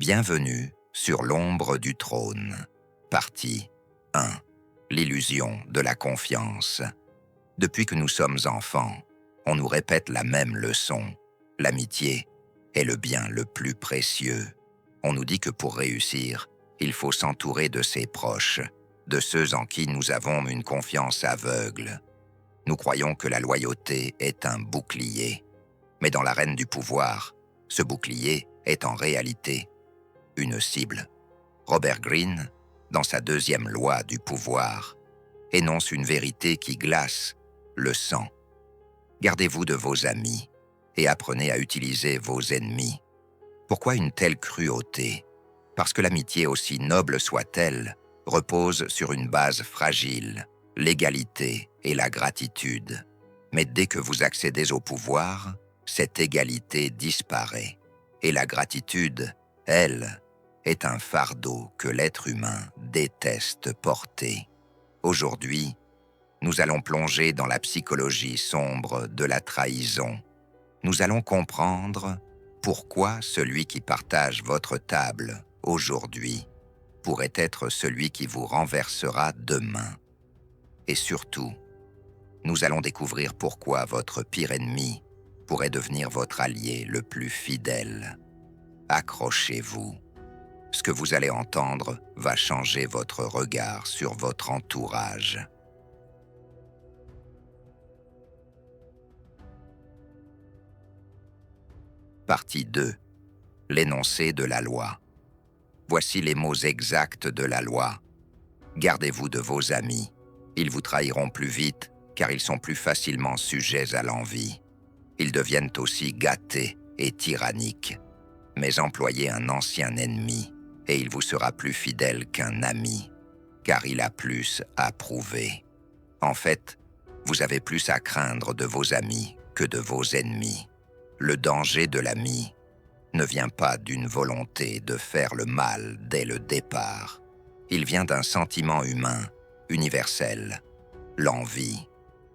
Bienvenue sur l'ombre du trône. Partie 1. L'illusion de la confiance. Depuis que nous sommes enfants, on nous répète la même leçon. L'amitié est le bien le plus précieux. On nous dit que pour réussir, il faut s'entourer de ses proches, de ceux en qui nous avons une confiance aveugle. Nous croyons que la loyauté est un bouclier. Mais dans l'arène du pouvoir, ce bouclier est en réalité une cible. Robert Greene, dans sa deuxième loi du pouvoir, énonce une vérité qui glace le sang. Gardez-vous de vos amis et apprenez à utiliser vos ennemis. Pourquoi une telle cruauté? Parce que l'amitié, aussi noble soit-elle, repose sur une base fragile, l'égalité et la gratitude. Mais dès que vous accédez au pouvoir, cette égalité disparaît. Et la gratitude, elle, est un fardeau que l'être humain déteste porter. Aujourd'hui, nous allons plonger dans la psychologie sombre de la trahison. Nous allons comprendre pourquoi celui qui partage votre table aujourd'hui pourrait être celui qui vous renversera demain. Et surtout, nous allons découvrir pourquoi votre pire ennemi pourrait devenir votre allié le plus fidèle. Accrochez-vous. Ce que vous allez entendre va changer votre regard sur votre entourage. Partie 2. L'énoncé de la loi. Voici les mots exacts de la loi. Gardez-vous de vos amis. Ils vous trahiront plus vite car ils sont plus facilement sujets à l'envie. Ils deviennent aussi gâtés et tyranniques. Mais employez un ancien ennemi et il vous sera plus fidèle qu'un ami, car il a plus à prouver. En fait, vous avez plus à craindre de vos amis que de vos ennemis. Le danger de l'ami ne vient pas d'une volonté de faire le mal dès le départ. Il vient d'un sentiment humain, universel, l'envie.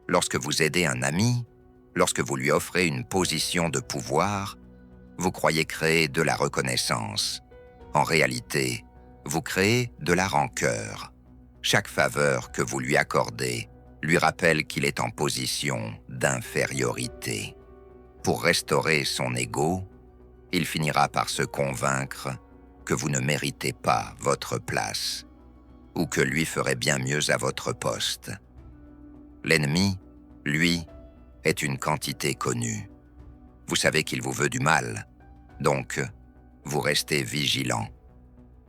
Lorsque vous aidez un ami, lorsque vous lui offrez une position de pouvoir, vous croyez créer de la reconnaissance. En réalité, vous créez de la rancœur. Chaque faveur que vous lui accordez lui rappelle qu'il est en position d'infériorité. Pour restaurer son ego, il finira par se convaincre que vous ne méritez pas votre place ou que lui ferait bien mieux à votre poste. L'ennemi, lui, est une quantité connue. Vous savez qu'il vous veut du mal, donc vous restez vigilant.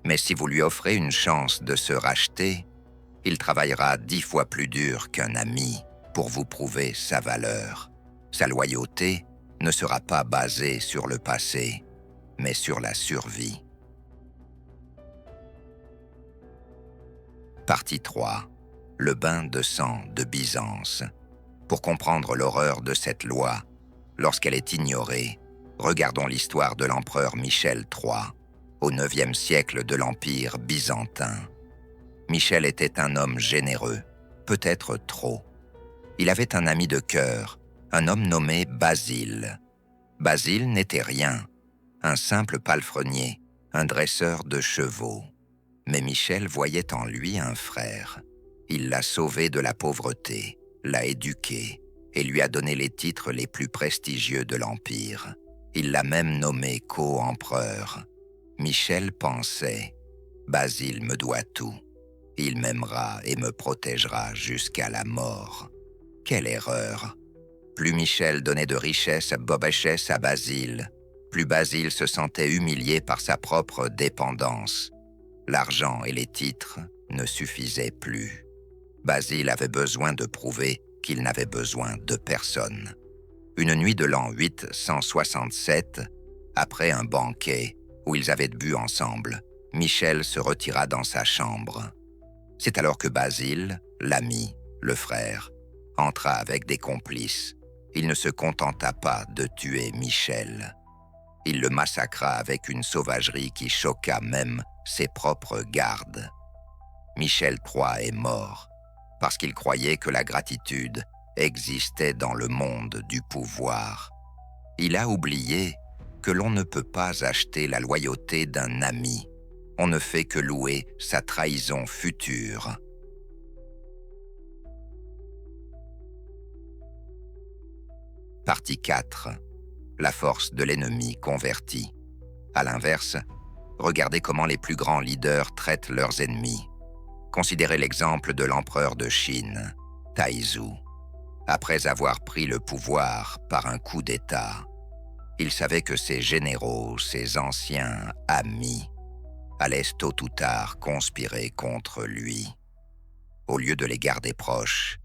Mais si vous lui offrez une chance de se racheter, il travaillera 10 fois plus dur qu'un ami pour vous prouver sa valeur. Sa loyauté ne sera pas basée sur le passé, mais sur la survie. Partie 3. Le bain de sang de Byzance. Pour comprendre l'horreur de cette loi, lorsqu'elle est ignorée, regardons l'histoire de l'empereur Michel III, au IXe siècle de l'Empire byzantin. Michel était un homme généreux, peut-être trop. Il avait un ami de cœur, un homme nommé Basile. Basile n'était rien, un simple palefrenier, un dresseur de chevaux. Mais Michel voyait en lui un frère. Il l'a sauvé de la pauvreté, l'a éduqué et lui a donné les titres les plus prestigieux de l'Empire. Il l'a même nommé co-empereur. Michel pensait « Basile me doit tout. Il m'aimera et me protégera jusqu'à la mort. » Quelle erreur! Plus Michel donnait de richesse à Basile, plus Basile se sentait humilié par sa propre dépendance. L'argent et les titres ne suffisaient plus. Basile avait besoin de prouver qu'il n'avait besoin de personne. Une nuit de l'an 867, après un banquet où ils avaient bu ensemble, Michel se retira dans sa chambre. C'est alors que Basile, l'ami, le frère, entra avec des complices. Il ne se contenta pas de tuer Michel. Il le massacra avec une sauvagerie qui choqua même ses propres gardes. Michel III est mort parce qu'il croyait que la gratitude existait dans le monde du pouvoir. Il a oublié que l'on ne peut pas acheter la loyauté d'un ami. On ne fait que louer sa trahison future. Partie 4. La force de l'ennemi converti. À l'inverse, regardez comment les plus grands leaders traitent leurs ennemis. Considérez l'exemple de l'empereur de Chine, Taizhou. Après avoir pris le pouvoir par un coup d'État, il savait que ses généraux, ses anciens amis, allaient tôt ou tard conspirer contre lui. Au lieu de les garder proches,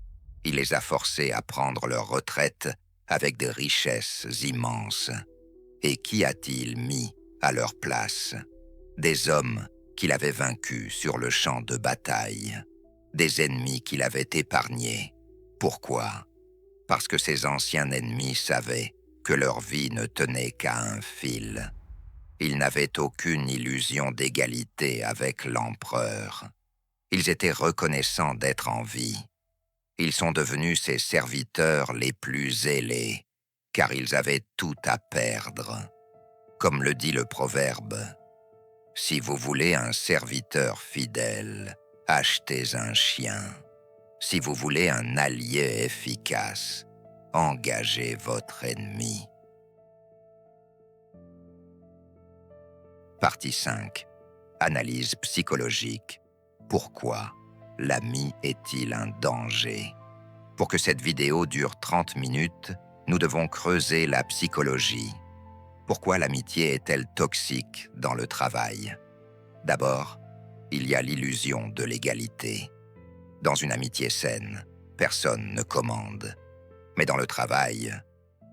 il les a forcés à prendre leur retraite avec des richesses immenses. Et qui a-t-il mis à leur place? Des hommes qu'il avait vaincus sur le champ de bataille, des ennemis qu'il avait épargnés. Pourquoi? Parce que ces anciens ennemis savaient que leur vie ne tenait qu'à un fil. Ils n'avaient aucune illusion d'égalité avec l'empereur. Ils étaient reconnaissants d'être en vie. Ils sont devenus ses serviteurs les plus zélés, car ils avaient tout à perdre. Comme le dit le proverbe, « Si vous voulez un serviteur fidèle, achetez un chien. Si vous voulez un allié efficace, engagez votre ennemi. » Partie 5. Analyse psychologique. Pourquoi l'ami est-il un danger? Pour que cette vidéo dure 30 minutes, nous devons creuser la psychologie. Pourquoi l'amitié est-elle toxique dans le travail? D'abord, il y a l'illusion de l'égalité. Dans une amitié saine, personne ne commande. Mais dans le travail,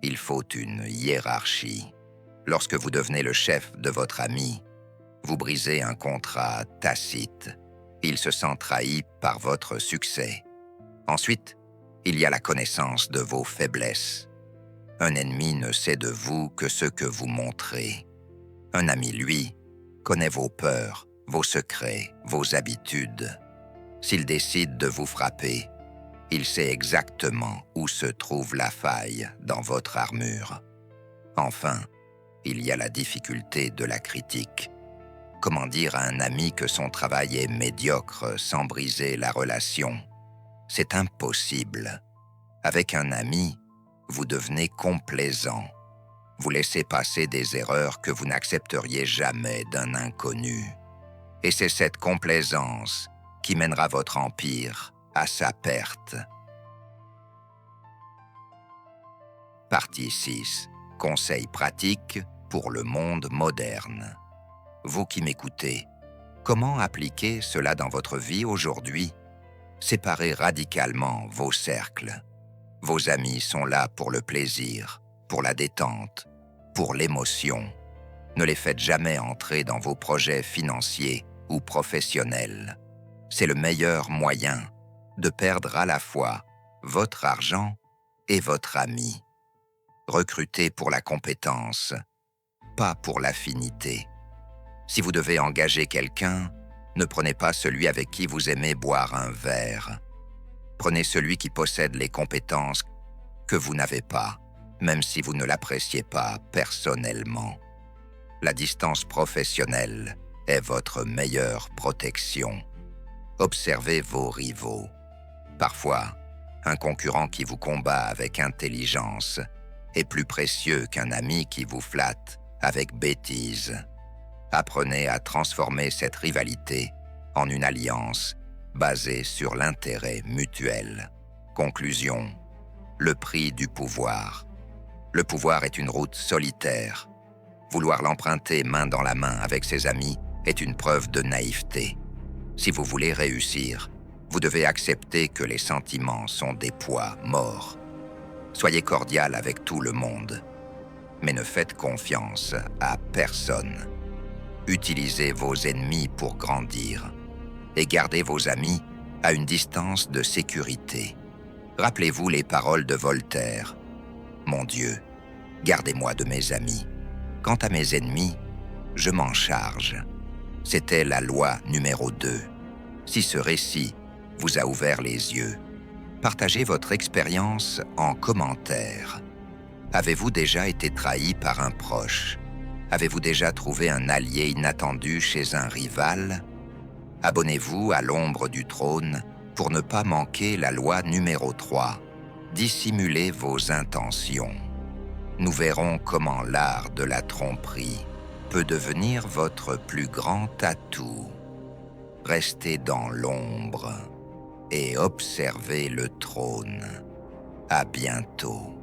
il faut une hiérarchie. Lorsque vous devenez le chef de votre ami, vous brisez un contrat tacite. Il se sent trahi par votre succès. Ensuite, il y a la connaissance de vos faiblesses. Un ennemi ne sait de vous que ce que vous montrez. Un ami, lui, connaît vos peurs, vos secrets, vos habitudes. S'il décide de vous frapper, il sait exactement où se trouve la faille dans votre armure. Enfin, il y a la difficulté de la critique. Comment dire à un ami que son travail est médiocre sans briser la relation? C'est impossible. Avec un ami, vous devenez complaisant. Vous laissez passer des erreurs que vous n'accepteriez jamais d'un inconnu. Et c'est cette complaisance qui mènera votre empire à sa perte. Partie 6. Conseils pratiques pour le monde moderne. Vous qui m'écoutez, comment appliquer cela dans votre vie aujourd'hui? Séparez radicalement vos cercles. Vos amis sont là pour le plaisir, pour la détente, pour l'émotion. Ne les faites jamais entrer dans vos projets financiers ou professionnels. C'est le meilleur moyen de perdre à la fois votre argent et votre ami. Recrutez pour la compétence, pas pour l'affinité. Si vous devez engager quelqu'un, ne prenez pas celui avec qui vous aimez boire un verre. Prenez celui qui possède les compétences que vous n'avez pas, même si vous ne l'appréciez pas personnellement. La distance professionnelle est votre meilleure protection. Observez vos rivaux. Parfois, un concurrent qui vous combat avec intelligence est plus précieux qu'un ami qui vous flatte avec bêtise. Apprenez à transformer cette rivalité en une alliance basée sur l'intérêt mutuel. Conclusion. Le prix du pouvoir. Le pouvoir est une route solitaire. Vouloir l'emprunter main dans la main avec ses amis est une preuve de naïveté. Si vous voulez réussir, vous devez accepter que les sentiments sont des poids morts. Soyez cordial avec tout le monde, mais ne faites confiance à personne. Utilisez vos ennemis pour grandir et gardez vos amis à une distance de sécurité. Rappelez-vous les paroles de Voltaire. « Mon Dieu, gardez-moi de mes amis. Quant à mes ennemis, je m'en charge. » C'était la loi numéro 2. Si ce récit vous a ouvert les yeux, partagez votre expérience en commentaire. Avez-vous déjà été trahi par un proche? Avez-vous déjà trouvé un allié inattendu chez un rival? Abonnez-vous à l'ombre du trône pour ne pas manquer la loi numéro 3. Dissimulez vos intentions. Nous verrons comment l'art de la tromperie peut devenir votre plus grand atout. Restez dans l'ombre et observez le trône. À bientôt.